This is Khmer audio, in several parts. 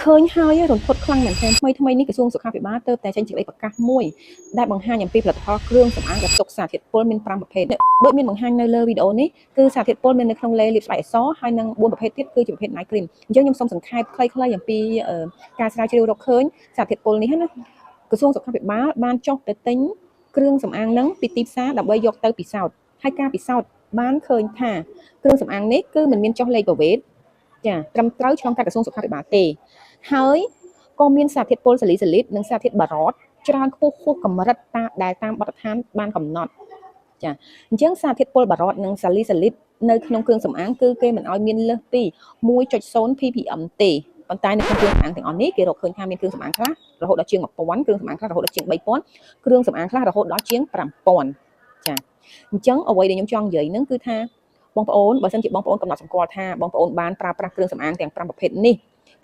ឃើញហើយរន្ធត់ខ្លាំងមែនទែនថ្មីនេះក្រសួងសុខាភិបាលទើបតែចេញសេចក្តីប្រកាសមួយដែលបង្ហាញអំពីផលិតផលគ្រឿងសម្អាងដែលផ្ទុកសារធាតុពុលមាន5ប្រភេទដូចមានបង្ហាញនៅលើវីដេអូនេះគឺសារធាតុពុលមាននៅក្នុងលេលាបស្បែកអក្សរហើយនឹង4ប្រភេទទៀតគឺជាប្រភេទ night cream អញ្ចឹងខ្ញុំសូមសង្ខេបខ្លីៗអំពីការស្រាវជ្រាវរកឃើញសារធាតុពុលនេះណាក្រសួងសុខាភិបាលបានចុះទៅទិញគ្រឿងសម្អាងហ្នឹងពីទីផ្សារដើម្បីយកទៅពិសោធន៍ហើយការពិសោធន៍បានឃើញថាគ្រឿងសម្អាងនេះគឺមិនមានចុះលេខប្រវេទចាត្រឹមត្រូវឆ្លងកាត់ក្រសួងសុខាភិបាលទេហើយក៏មានសារធាតុពុលសាលីសាលីតនិងសារធាតុបារតច្រើនខ្ពស់កម្រិតដែលតាមបទដ្ឋានបានកំណត់ចាអញ្ចឹងសារធាតុពុលបារតនិងសាលីសាលីតនៅក្នុងគ្រឿងសម្អាងគឺគេមិនឲ្យមានលើសពី 1.0 ppm ទេប៉ុន្តែនៅក្នុងគ្រឿងសម្អាងទាំងអស់នេះគេរកឃើញថាមានគ្រឿងសម្អាងខ្លះរហូតដល់ជាង 1000 គ្រឿងសម្អាងខ្លះរហូតដល់ជាង 3000 គ្រឿងសម្អាងខ្លះរហូតដល់ជាង 5000ចាអញ្ចឹងអ្វីដែលខ្ញុំចង់និយាយហ្នឹងគឺថាបងប្អូនបើសិនជាបងប្អូនកំណត់សម្គាល់ថាបងប្អូនបានប្រើប្រាស់គ្រឿងសម្អាងទាំង5ប្រភេទនេះ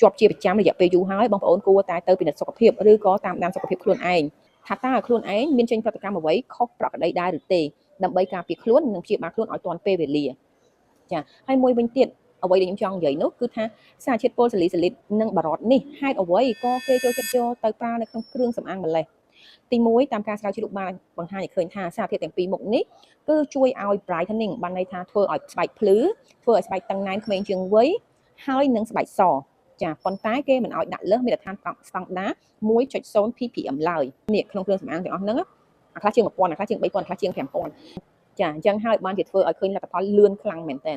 ជាប់ជាប្រចាំរយៈពេលយូរហើយបងប្អូនគួរតែទៅពិនិត្យសុខភាពឬក៏តាមដានសុខភាពខ្លួនឯងថាតើខ្លួនឯងមានចេញប្រតិកម្មអ្វីខុសប្រក្រតីដែរឬទេដើម្បីការពារខ្លួននិងព្យាបាលខ្លួនឲ្យទាន់ពេលវេលាចាហើយមួយវិញទៀតអ្វីដែលខ្ញុំចង់និយាយនោះគឺថាសារជាតិពុលសាលីសាលីតនិងបារតនេះហេតុអ្វីក៏គេចូលចិត្តយកទៅប្រើនៅក្នុងគ្រឿងសម្អាងម្លេះទី1តាមការស្រាវជ្រាវបានបង្ហាញឲ្យឃើញថាសារធាតុទាំងពីរមុខនេះគឺជួយឲ្យ brightening បានន័យថាធ្វើឲ្យស្បែកភ្លឺធ្វើឲ្យស្បែកតឹងណែនក្មេងជាងវ័យហើយនឹងស្បែកសចាប៉ុន្តែគេមិនឲ្យដាក់លើសមាតដ្ឋានស្តង់ដារ 1.0 ppm ឡើយនេះក្នុងគ្រឿងសម្អាងទាំងអស់ហ្នឹងអាខ្លះជាង 1000 អាខ្លះជាង 3000 អាខ្លះជាង 5000ចាអញ្ចឹងហើយបានជាធ្វើឲ្យឃើញលទ្ធផលលឿនខ្លាំងមែនតើ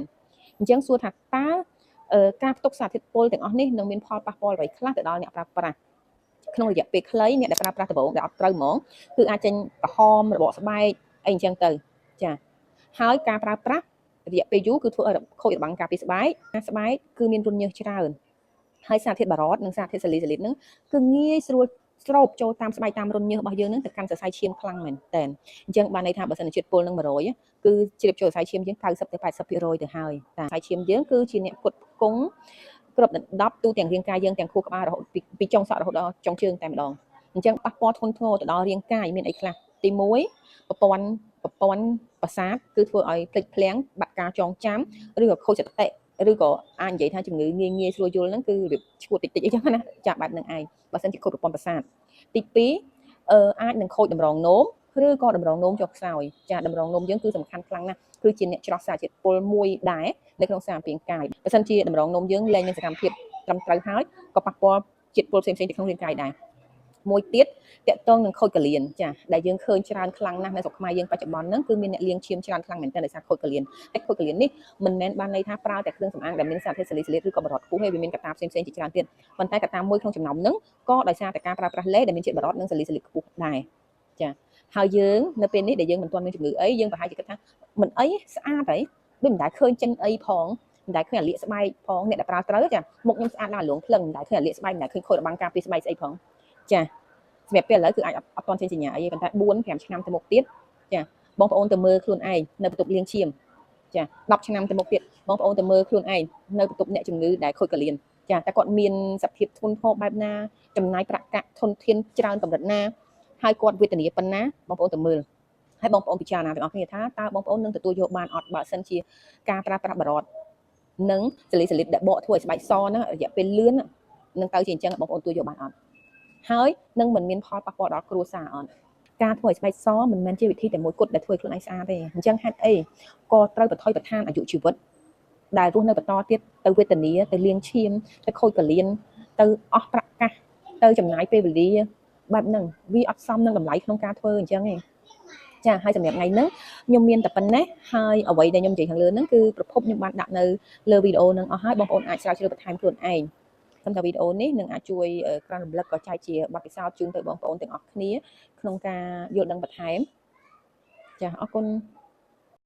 អញ្ចឹងសួរថាតើការផ្ទុកសារធាតុពុលទាំងអស់នេះនឹងមានផលប៉ះពាល់អ្វីខ្លះទៅដល់អ្នកប្រើប្រាស់ក្នុងរយៈពេលខ្លីអ្នកដែលប្រើប្រាស់ដំបូងដែលអត់ត្រូវហ្មងគឺអាចចេញក្រហមរបកស្បែកអីអញ្ចឹងទៅចាហើយការប្រើប្រាស់រយៈពេលយូរគឺធ្វើឲ្យខូចរបាំងការពារស្បែកគឺមានរន្ធញើសច្រើនហើយសារធាតុបារតនិងសារធាតុសាលីសាលីតហ្នឹងគឺងាយស្រួលស្រូបចូលតាមស្បែកតាមរន្ធញើសរបស់យើងហ្នឹងទៅកាន់សរសៃឈាមខ្លាំងមែនតើអញ្ចឹងបានន័យថាបើសិនជាជាតិពុលនឹង100គឺជ្រាបចូលសរសៃឈាមយើង90ទៅ80%ទៅហើយតែសរសៃឈាមយើងគឺជាអ្នកផ្គត់ផ្គង់គ្របដណ្ដប់ទូទាំងរាងកាយយើងទាំងខួរក្បាលរហូតពីចុងសក់រហូតដល់ចុងជើងតែម្ដងអញ្ចឹងប៉ះពាល់ធ្ងន់ធ្ងរទៅដល់រាងកាយមានអីខ្លះទី1ប្រព័ន្ធប្រសាទគឺធ្វើឲ្យភ្លេចភ្លាំងបាត់ការចងចាំឬក៏ខូចសតិឬក៏អាចនិយាយថាជំងឺងាយស្រួលយល់ហ្នឹងគឺរបៀបឈួតតិចអីចឹងណាចាបែបហ្នឹងឯងបើសិនជាខូចប្រព័ន្ធប្រសាទទី2អាចនឹងខូចតម្រងនោមឬក៏តម្រងនោមចុះខ្សោយចាតម្រងនោមយើងគឺសំខាន់ខ្លាំងណាស់គឺជាអ្នកច្រោះសារជាតិពុលមួយដែរនៅក្នុងសារពាង្គកាយបើសិនជាតម្រងនោមយើងលែងមានសកម្មភាពត្រឹមត្រូវហើយក៏ប៉ះពាល់ជាតិពុលផ្សេងៗទៅក្នុងរាងកាយដែរមួយទៀតតកតងនឹងខូចកលៀនចាដែលយើងឃើញច្រើនខ្លាំងណាស់នៅស្រុកខ្មែរយើងបច្ចុប្បន្នហ្នឹងគឺមានអ្នកលាងឈាមច្រើនខ្លាំងមែនទែនដោយសារខូចកលៀនហើយខូចកលៀននេះមិនមែនបានន័យថាប្រើតែគ្រឿងសម្អាងដែលមានសារធាតុសាលីសាលីតឬក៏បារតខ្ពស់ទេវាមានកត្តាផ្សេងៗជាច្រើនទៀតប៉ុន្តែកត្តាមួយក្នុងចំណោមហ្នឹងក៏ដោយសារតែការប្រើប្រាស់លេដែលមានជាតិបារតនិងសាលីសាលីតខ្ពស់ដែរចាហើយយើងនៅពេលនេះដែលយើងមិនទាន់មានជំងឺអីយើងប្រហែលជាគិតថាមិនអីស្អាតហើយដូចមិនដែលឃើញចិនអីផងមិនដែលឃើញអាលៀកស្បែកផងអ្នកដែលប្រើត្រូវចាមុខខ្ញុំស្អាតដល់លងភ្លឹងមិនដែលឃើញអាលៀកស្បែកមិនដែលឃើញខូចរបាំងការពារស្បែកស្អីផងចាសម្រាប់ពេលឥឡូវគឺអាចអត់ទាន់ចេញសញ្ញាអីទេប៉ុន្តែ4 5ឆ្នាំទៅមុខទៀតចាបងប្អូនទៅមើលខ្លួនឯងនៅបន្ទប់លាងឈាមចា10ឆ្នាំទៅមុខទៀតបងប្អូនទៅមើលខ្លួនឯងនៅបន្ទប់អ្នកជំងឺដែលខូចកលៀនចាតែគាត់មានសភាពធ្ងន់ធ្ងរបែបណាចំណាយប្រាក់កាក់ធនធានច្រើនកម្រិតណាហើយគាត់វេទនាប៉ុណ្ណាបងប្អូនទៅមើលហើយបងប្អូនពិចារណាទាំងអស់គ្នាថាតើបងប្អូននឹងទទួលយកបានអត់បើសិនជាការប្រើប្រាស់បារតនិងសាលីសាលីតដែលបកធ្វើឲ្យស្បែកសហ្នឹងរយៈពេលលឿននឹងទៅជាអញ្ចឹងបងប្អូនទទួលយកបានអត់ហើយនឹងមិនមានផលប៉ះពាល់ដល់គ្រួសារអត់ការធ្វើឲ្យស្បែកសមិនមែនជាវិធីតែមួយគត់ដែលធ្វើឲ្យខ្លួនឯងស្អាតទេអញ្ចឹងហេតុអីក៏ត្រូវបន្ថយបន្ថានអាយុជីវិតដែលរស់នៅបន្តទៀតទៅវេទនាទៅលាងឈាមទៅខូចកលៀនទៅអស់ប្រាក់កាសទៅចំណាយពេលវេលាបែបហ្នឹងវាអត់សមនឹងតម្លៃក្នុងការធ្វើអញ្ចឹងឯងចាហើយសម្រាប់ថ្ងៃហ្នឹងខ្ញុំមានតែប៉ុណ្ណេះហើយអ្វីដែលខ្ញុំនិយាយខាងលើហ្នឹងគឺប្រភពខ្ញុំបានដាក់នៅលើវីដេអូហ្នឹងអស់ហើយបងប្អូនអាចស្រាវជ្រាវបន្ថែមខ្លួនឯងសម្រាប់វីដេអូនេះនឹងអាចជួយក្រើនរំលឹកក៏ចែកជាបទពិសោធន៍ជូនទៅបងប្អូនទាំងអស់គ្នាក្នុងការយល់ដឹងបន្ថែមចាអរគុណ